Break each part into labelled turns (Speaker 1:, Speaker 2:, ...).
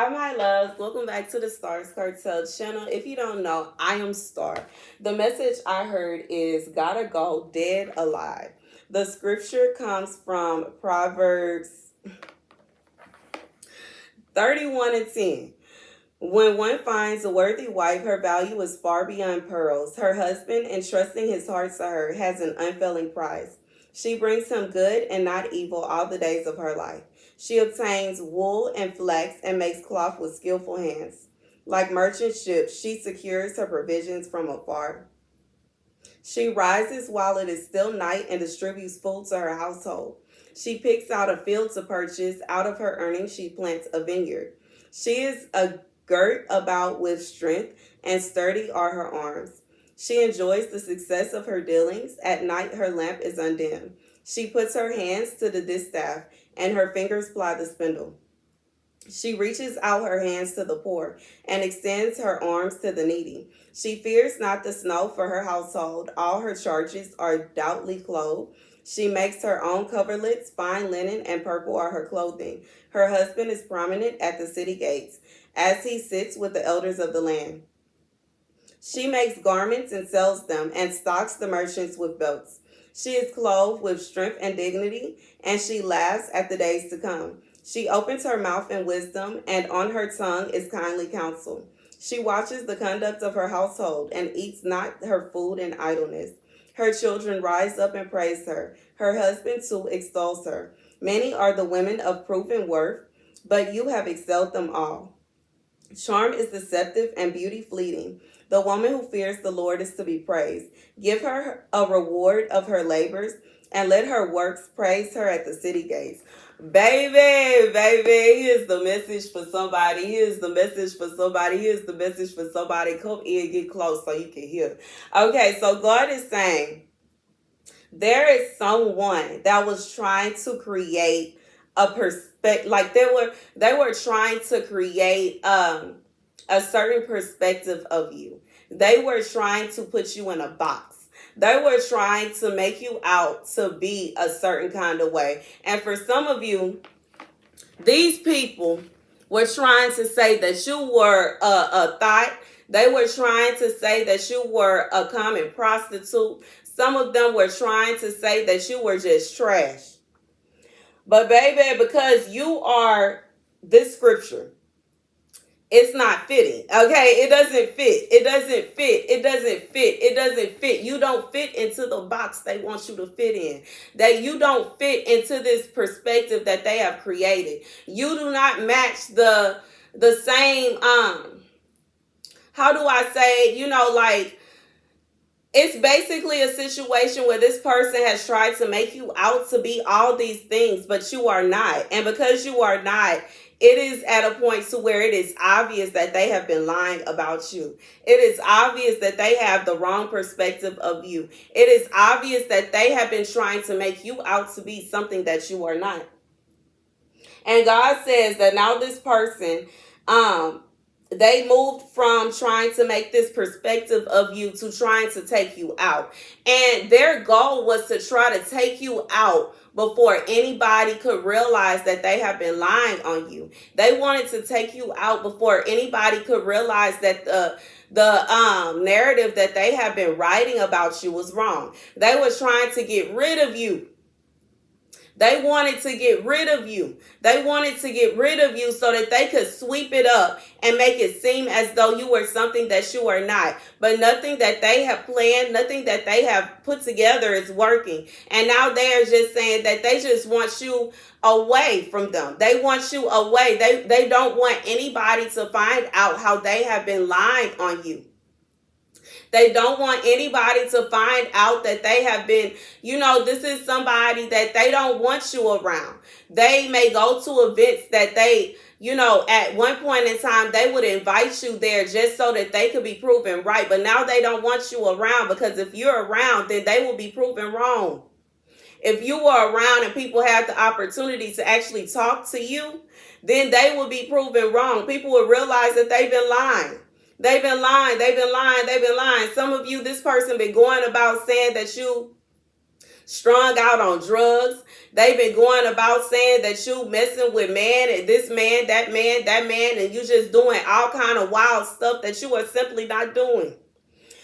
Speaker 1: My loves. Welcome back to the Starscartel channel. If you don't know, I am Star. The message I heard is gotta go dead alive. The scripture comes from Proverbs 31:10. When one finds a worthy wife, her value is far beyond pearls. Her husband, entrusting his heart to her, has an unfailing prize. She brings him good and not evil all the days of her life. She obtains wool and flax and makes cloth with skillful hands. Like merchant ships, she secures her provisions from afar. She rises while it is still night and distributes food to her household. She picks out a field to purchase. Out of her earnings, she plants a vineyard. She is girt about with strength, and sturdy are her arms. She enjoys the success of her dealings. At night, her lamp is undimmed. She puts her hands to the distaff, and her fingers ply the spindle. She reaches out her hands to the poor and extends her arms to the needy. She fears not the snow for her household. All her charges are doubtly clothed. She makes her own coverlets, fine linen and purple are her clothing. Her husband is prominent at the city gates, as he sits with the elders of the land. She makes garments and sells them, and stocks the merchants with belts. She is clothed with strength and dignity, and she laughs at the days to come. She opens her mouth in wisdom, and on her tongue is kindly counsel. She watches the conduct of her household, and eats not her food in idleness. Her children rise up and praise her. Her husband too extols her. Many are the women of proven worth, but you have excelled them all. Charm is deceptive and beauty fleeting. The woman who fears the Lord is to be praised. Give her a reward of her labors, and let her works praise her at the city gates. Baby, here's the message for somebody. Here's the message for somebody. Here's the message for somebody. Come in, get close so you can hear. Okay, so God is saying there is someone that was trying to create a perspective, like they were trying to create a certain perspective of you. They were trying to put you in a box. They were trying to make you out to be a certain kind of way. And for some of you, these people were trying to say that you were a thought. They were trying to say that you were a common prostitute. Some of them were trying to say that you were just trash. But baby, because you are this scripture, it's not fitting. Okay, it doesn't fit. It doesn't fit. It doesn't fit. It doesn't fit. You don't fit into the box they want you to fit in. That you don't fit into this perspective that they have created. You do not match the same how do I say, like, it's basically a situation where this person has tried to make you out to be all these things, but you are not. And because you are not, it is at a point to where it is obvious that they have been lying about you. It is obvious that they have the wrong perspective of you. It is obvious that they have been trying to make you out to be something that you are not. And God says that now this person, they moved from trying to make this perspective of you to trying to take you out. And their goal was to try to take you out before anybody could realize that they have been lying on you. They wanted to take you out before anybody could realize that the narrative that they have been writing about you was wrong. They were trying to get rid of you. They wanted to get rid of you. They wanted to get rid of you so that they could sweep it up and make it seem as though you were something that you are not. But nothing that they have planned, nothing that they have put together is working. And now they are just saying that they just want you away from them. They want you away. They don't want anybody to find out how they have been lying on you. They don't want anybody to find out that they have been, this is somebody that they don't want you around. They may go to events that they, at one point in time, they would invite you there just so that they could be proven right. But now they don't want you around, because if you're around, then they will be proven wrong. If you were around and people had the opportunity to actually talk to you, then they will be proven wrong. People will realize that they've been lying. They've been lying. Some of you, this person been going about saying that you strung out on drugs. They've been going about saying that you messing with man and this man, that man, that man, and you just doing all kind of wild stuff that you are simply not doing.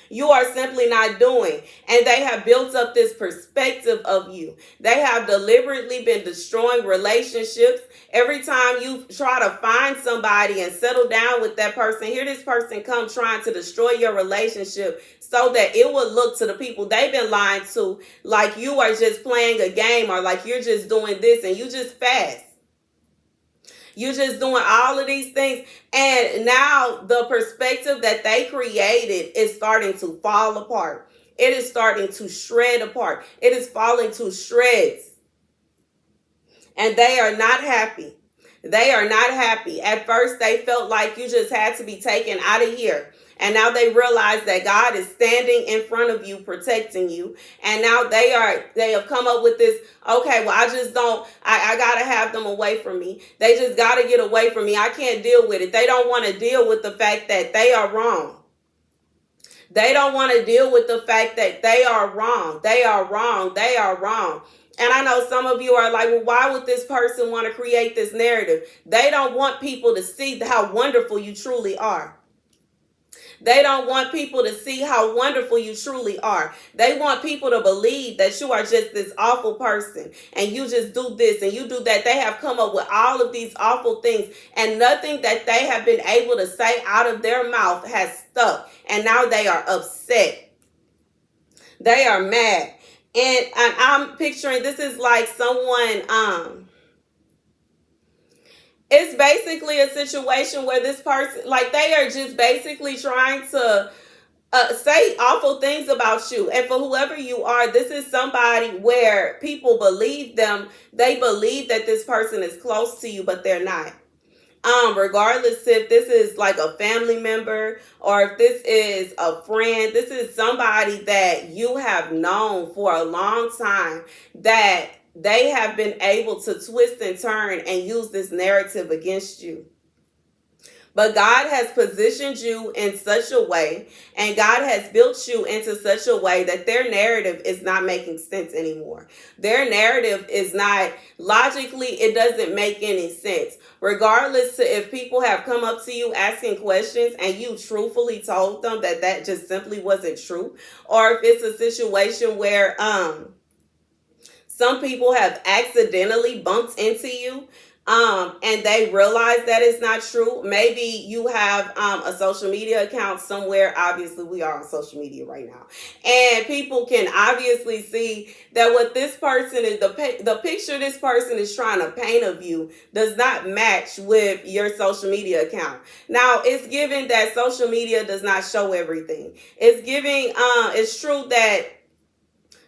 Speaker 1: You are simply not doing. And they have built up this perspective of you. They have deliberately been destroying relationships. Every time you try to find somebody and settle down with that person, here this person come trying to destroy your relationship so that it will look to the people they've been lying to like you are just playing a game, or like you're just doing this and you just fast. You're just doing all of these things. And now the perspective that they created is starting to fall apart. It is starting to shred apart. It is falling to shreds. And they are not happy. They are not happy. At first, they felt like you just had to be taken out of here. And now they realize that God is standing in front of you, protecting you. And now they have come up with this, okay, well, I got to have them away from me. They just got to get away from me. I can't deal with it. They don't want to deal with the fact that they are wrong. They don't want to deal with the fact that they are wrong. They are wrong. They are wrong. And I know some of you are like, well, why would this person want to create this narrative? They don't want people to see how wonderful you truly are. They don't want people to see how wonderful you truly are. They want people to believe that you are just this awful person and you just do this and you do that. They have come up with all of these awful things, and nothing that they have been able to say out of their mouth has stuck. And now they are upset. They are mad. And I'm picturing this is like someone, it's basically a situation where this person, like they are just basically trying to say awful things about you. And for whoever you are, this is somebody where people believe them. They believe that this person is close to you, but they're not. Regardless if this is like a family member or if this is a friend, this is somebody that you have known for a long time, that they have been able to twist and turn and use this narrative against you. But God has positioned you in such a way, and God has built you into such a way that their narrative is not making sense anymore. Their narrative is not, logically, it doesn't make any sense. Regardless if people have come up to you asking questions and you truthfully told them that that just simply wasn't true, or if it's a situation where some people have accidentally bumped into you and they realize that it's not true. Maybe you have a social media account somewhere. Obviously, we are on social media right now. And people can obviously see that what this person is, the picture this person is trying to paint of you does not match with your social media account. Now, it's given that social media does not show everything. It's giving, it's true that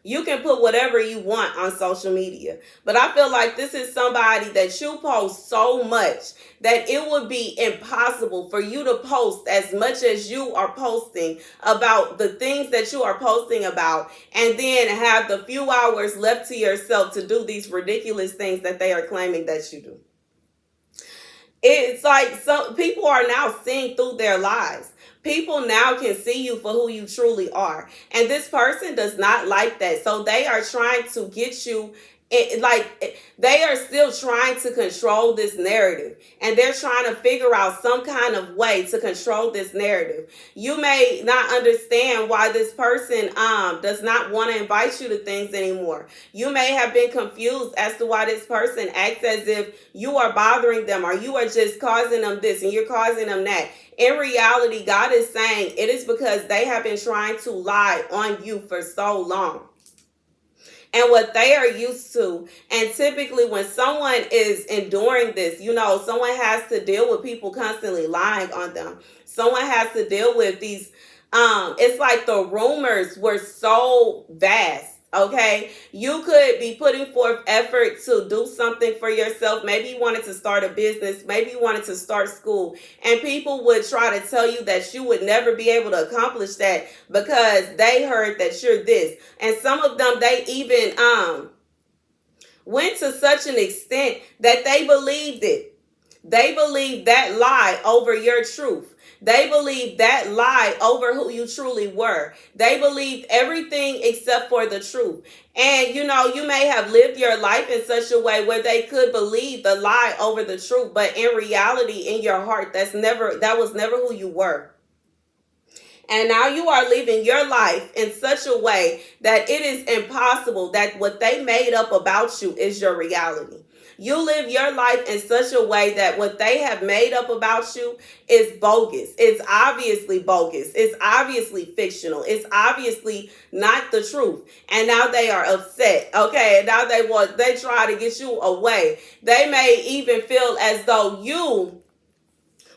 Speaker 1: you can put whatever you want on social media. But I feel like this is somebody that you post so much that it would be impossible for you to post as much as you are posting about the things that you are posting about, and then have the few hours left to yourself to do these ridiculous things that they are claiming that you do. It's like some people are now seeing through their lies. People now can see you for who you truly are. And this person does not like that. So they are trying to get you, they are still trying to control this narrative. And they're trying to figure out some kind of way to control this narrative. You may not understand why this person does not want to invite you to things anymore. You may have been confused as to why this person acts as if you are bothering them, or you are just causing them this and you're causing them that. In reality, God is saying it is because they have been trying to lie on you for so long. And what they are used to, and typically when someone is enduring this, someone has to deal with people constantly lying on them. Someone has to deal with these, it's like the rumors were so vast. Okay, you could be putting forth effort to do something for yourself. Maybe you wanted to start a business. Maybe you wanted to start school. And people would try to tell you that you would never be able to accomplish that because they heard that you're this. And some of them, they even went to such an extent that they believed it. They believe that lie over your truth. They believe that lie over who you truly were. They believed everything except for the truth. And you may have lived your life in such a way where they could believe the lie over the truth, but in reality, in your heart, that was never who you were. And now you are living your life in such a way that it is impossible that what they made up about you is your reality. You live your life in such a way that what they have made up about you is bogus. It's obviously bogus. It's obviously fictional. It's obviously not the truth. And now they are upset. Okay. And now they try to get you away. They may even feel as though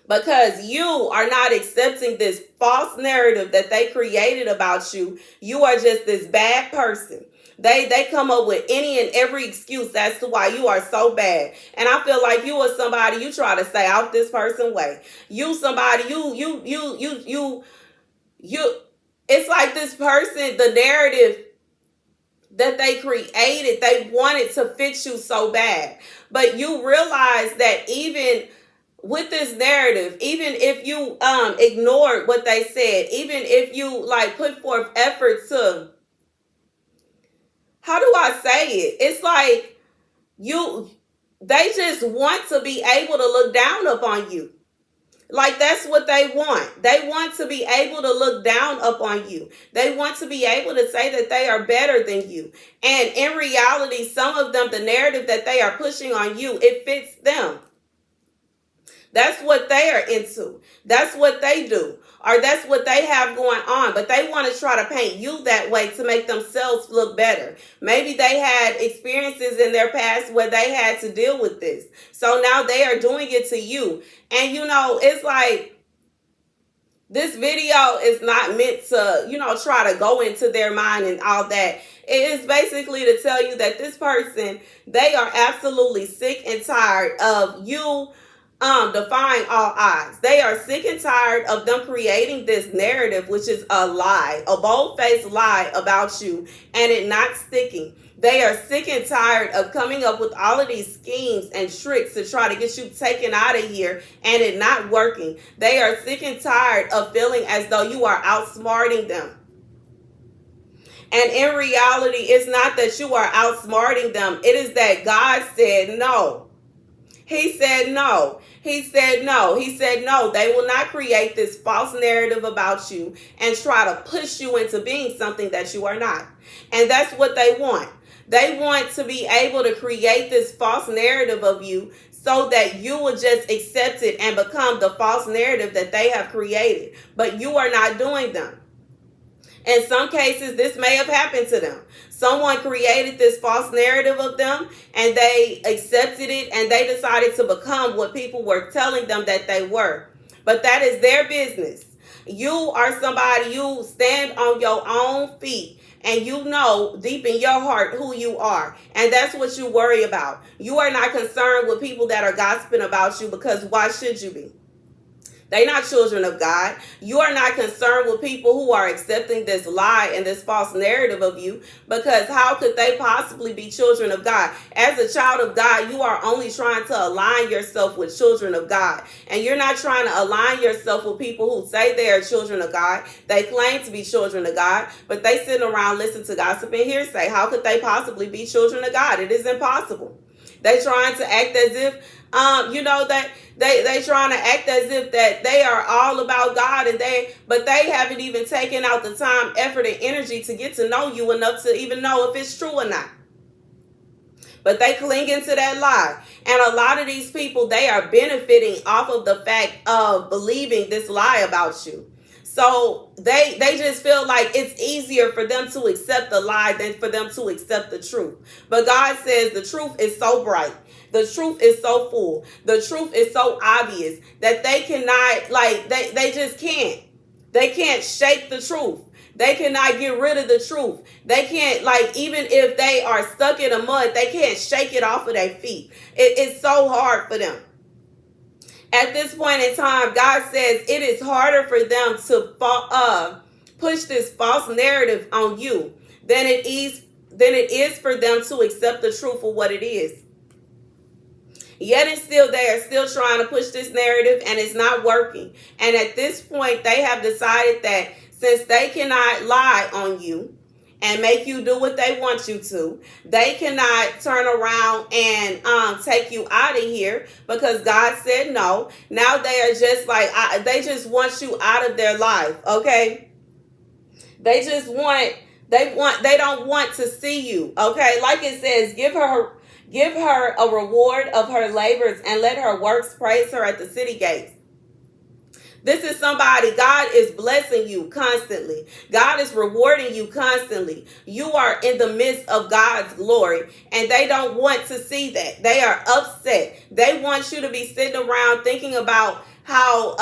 Speaker 1: because you are not accepting this false narrative that they created about you, you are just this bad person. They come up with any and every excuse as to why you are so bad. And I feel like you are somebody, you try to stay out this person's way. You somebody, it's like this person, the narrative that they created, they wanted to fit you so bad. But you realize that even with this narrative, even if you ignored what they said, even if you put forth effort to, how do I say it? It's like they just want to be able to look down upon you. Like that's what they want. They want to be able to look down upon you. They want to be able to say that they are better than you. And in reality, some of them, the narrative that they are pushing on you, it fits them. That's what they are into. That's what they do. Or that's what they have going on. But they want to try to paint you that way to make themselves look better. Maybe they had experiences in their past where they had to deal with this. So now they are doing it to you. And it's like this video is not meant to, try to go into their mind and all that. It is basically to tell you that this person, they are absolutely sick and tired of you defying all odds. They are sick and tired of them creating this narrative, which is a lie, a bold-faced lie about you, and it not sticking. They are sick and tired of coming up with all of these schemes and tricks to try to get you taken out of here and it not working. They are sick and tired of feeling as though you are outsmarting them. And in reality, it's not that you are outsmarting them. It is that God said no. He said no. He said no. He said no. They will not create this false narrative about you and try to push you into being something that you are not. And that's what they want. They want to be able to create this false narrative of you so that you will just accept it and become the false narrative that they have created. But you are not doing them. In some cases, this may have happened to them. Someone created this false narrative of them and they accepted it and they decided to become what people were telling them that they were. But that is their business. You are somebody, you stand on your own feet and you know deep in your heart who you are. And that's what you worry about. You are not concerned with people that are gossiping about you because why should you be? They're not children of God. You are not concerned with people who are accepting this lie and this false narrative of you because how could they possibly be children of God? As a child of God, you are only trying to align yourself with children of God. And you're not trying to align yourself with people who say they are children of God. They claim to be children of God, but they sit around listening to gossip and hearsay. How could they possibly be children of God? It is impossible. They're trying to act as if that they trying to act as if that they are all about God but they haven't even taken out the time, effort, and energy to get to know you enough to even know if it's true or not. But they cling into that lie. And a lot of these people, they are benefiting off of the fact of believing this lie about you. So they just feel like it's easier for them to accept the lie than for them to accept the truth. But God says the truth is so bright. The truth is so full. The truth is so obvious that they cannot, they just can't. They can't shake the truth. They cannot get rid of the truth. They can't, even if they are stuck in the mud, they can't shake it off of their feet. It's so hard for them. At this point in time, God says it is harder for them to push this false narrative on you than it is for them to accept the truth for what it is. Yet and still, they are still trying to push this narrative, and it's not working. And at this point, they have decided that since they cannot lie on you and make you do what they want you to, they cannot turn around and take you out of here because God said no. Now they are just like, they just want you out of their life, okay? They don't want to see you, okay? Like it says, give her a reward of her labors and let her works praise her at the city gates. This is somebody, God is blessing you constantly. God is rewarding you constantly. You are in the midst of God's glory, and they don't want to see that. They are upset. They want you to be sitting around thinking about how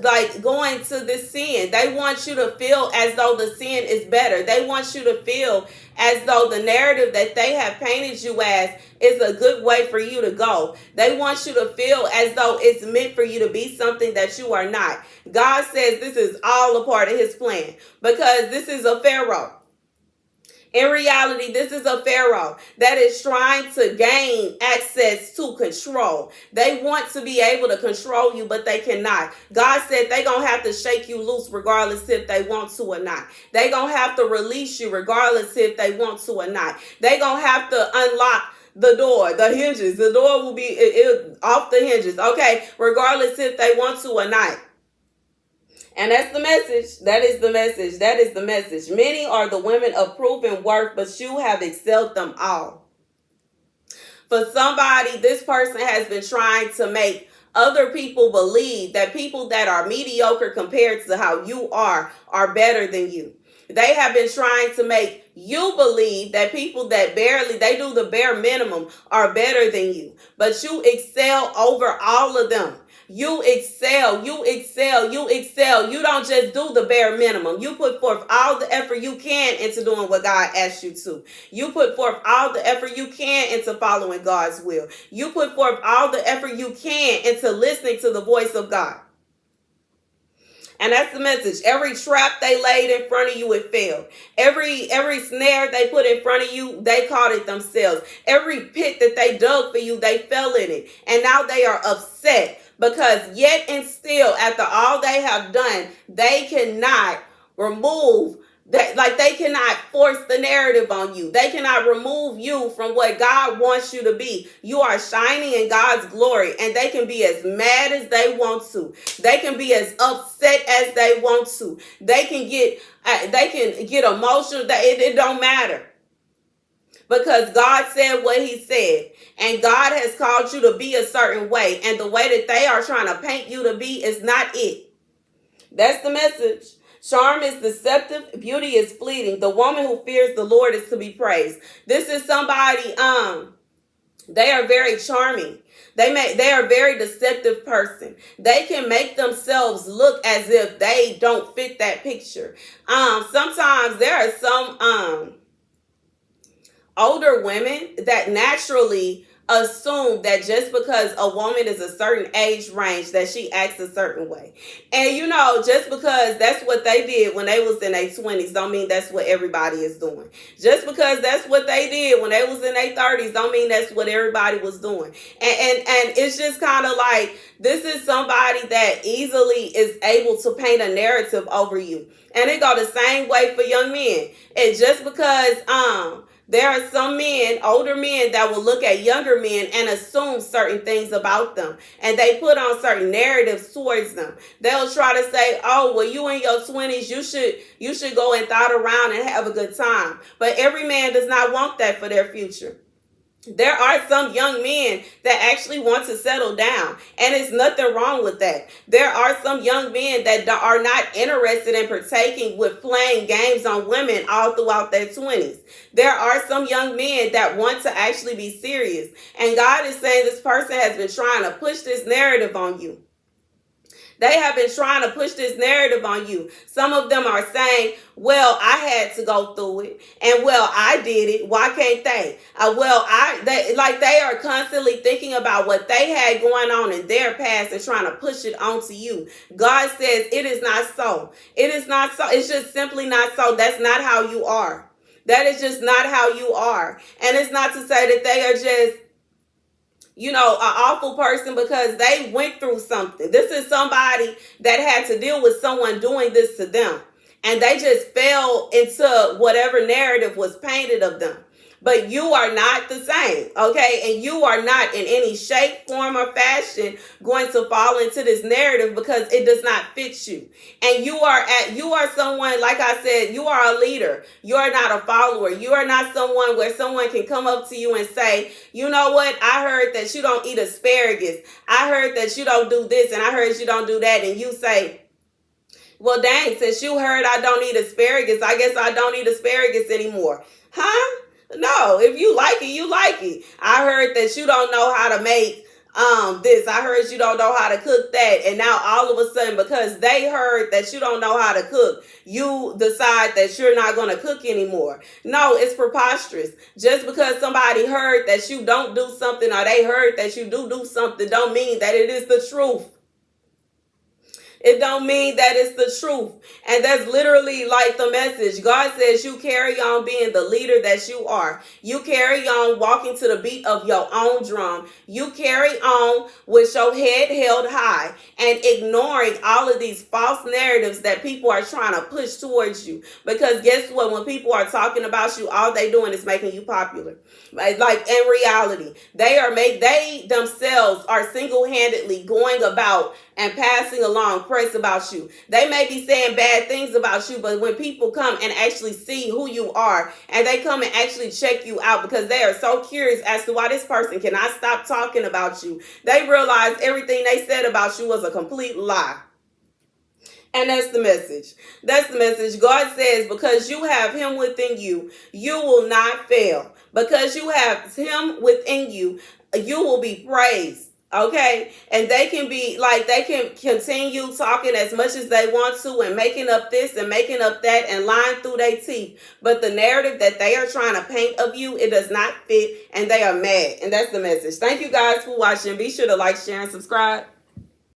Speaker 1: like going to this sin. They want you to feel as though the sin is better. They want you to feel as though the narrative that they have painted you as is a good way for you to go. They want you to feel as though it's meant for you to be something that you are not. God says this is all a part of his plan because this is a Pharaoh. In reality, this is a Pharaoh that is trying to gain access to control. They want to be able to control you, but they cannot. God said they're going to have to shake you loose regardless if they want to or not. They're going to have to release you regardless if they want to or not. They're going to have to unlock the door, the hinges. The door will be off the hinges, okay, regardless if they want to or not. And that's the message. That is the message. That is the message. Many are the women of proven worth, but you have excelled them all. For somebody, this person has been trying to make other people believe that people that are mediocre compared to how you are better than you. They have been trying to make you believe that people that they do the bare minimum are better than you. But you excel over all of them. You excel, you excel, you excel. You don't just do the bare minimum. You put forth all the effort you can into doing what God asked you to. You put forth all the effort you can into following God's will. You put forth all the effort you can into listening to the voice of God. And that's the message. Every trap they laid in front of you, it failed. Every snare they put in front of you, they caught it themselves. Every pit that they dug for you, they fell in it. And now they are upset because yet and still, after all they have done, they cannot remove that, like they cannot force the narrative on you. They cannot remove you from what God wants you to be. You are shining in God's glory, and they can be as mad as they want to. They can be as upset as they want to. They can get emotional. It don't matter. Because God said what he said. And God has called you to be a certain way. And the way that they are trying to paint you to be is not it. That's the message. Charm is deceptive. Beauty is fleeting. The woman who fears the Lord is to be praised. This is somebody, they are very charming. They are a very deceptive person. They can make themselves look as if they don't fit that picture. Sometimes there are some older women that naturally assume that just because a woman is a certain age range that she acts a certain way. And just because that's what they did when they was in their 20s don't mean that's what everybody is doing. Just because that's what they did when they was in their 30s don't mean that's what everybody was doing. And it's just kind of like this is somebody that easily is able to paint a narrative over you. And it go the same way for young men. And just because there are some men, older men, that will look at younger men and assume certain things about them. And they put on certain narratives towards them. They'll try to say, oh, well, you in your 20s, you should go and thot around and have a good time. But every man does not want that for their future. There are some young men that actually want to settle down, and it's nothing wrong with that. There are some young men that are not interested in partaking with playing games on women all throughout their 20s. There are some young men that want to actually be serious, and God is saying this person has been trying to push this narrative on you. They have been trying to push this narrative on you. Some of them are saying, well, I had to go through it. And well, I did it. Why can't they? They are constantly thinking about what they had going on in their past and trying to push it onto you. God says it is not so. It is not so. It's just simply not so. That's not how you are. That is just not how you are. And it's not to say that they are just an awful person because they went through something. This is somebody that had to deal with someone doing this to them. And they just fell into whatever narrative was painted of them. But you are not the same, okay? And you are not in any shape, form, or fashion going to fall into this narrative because it does not fit you. And you are someone, like I said, you are a leader. You are not a follower. You are not someone where someone can come up to you and say, you know what? I heard that you don't eat asparagus. I heard that you don't do this, and I heard you don't do that. And you say, well, dang, since you heard I don't eat asparagus, I guess I don't eat asparagus anymore. Huh? No, if you like it, you like it. I heard that you don't know how to make this. I heard you don't know how to cook that. And now all of a sudden, because they heard that you don't know how to cook, you decide that you're not going to cook anymore. No, it's preposterous. Just because somebody heard that you don't do something or they heard that you do something don't mean that it is the truth. It don't mean that it's the truth. And that's literally like the message. God says you carry on being the leader that you are. You carry on walking to the beat of your own drum. You carry on with your head held high and ignoring all of these false narratives that people are trying to push towards you. Because guess what? When people are talking about you, all they doing is making you popular. Like in reality, they themselves are single-handedly going about and passing along praise about you. They may be saying bad things about you, but when people come and actually see who you are and they come and actually check you out because they are so curious as to why this person cannot stop talking about you, they realize everything they said about you was a complete lie. And that's the message. That's the message. God says, because you have him within you, you will not fail. Because you have him within you, you will be praised. Okay, and they can continue talking as much as they want to and making up this and making up that and lying through their teeth. But the narrative that they are trying to paint of you, it does not fit, and they are mad. And that's the message. Thank you guys for watching. Be sure to like, share, and subscribe.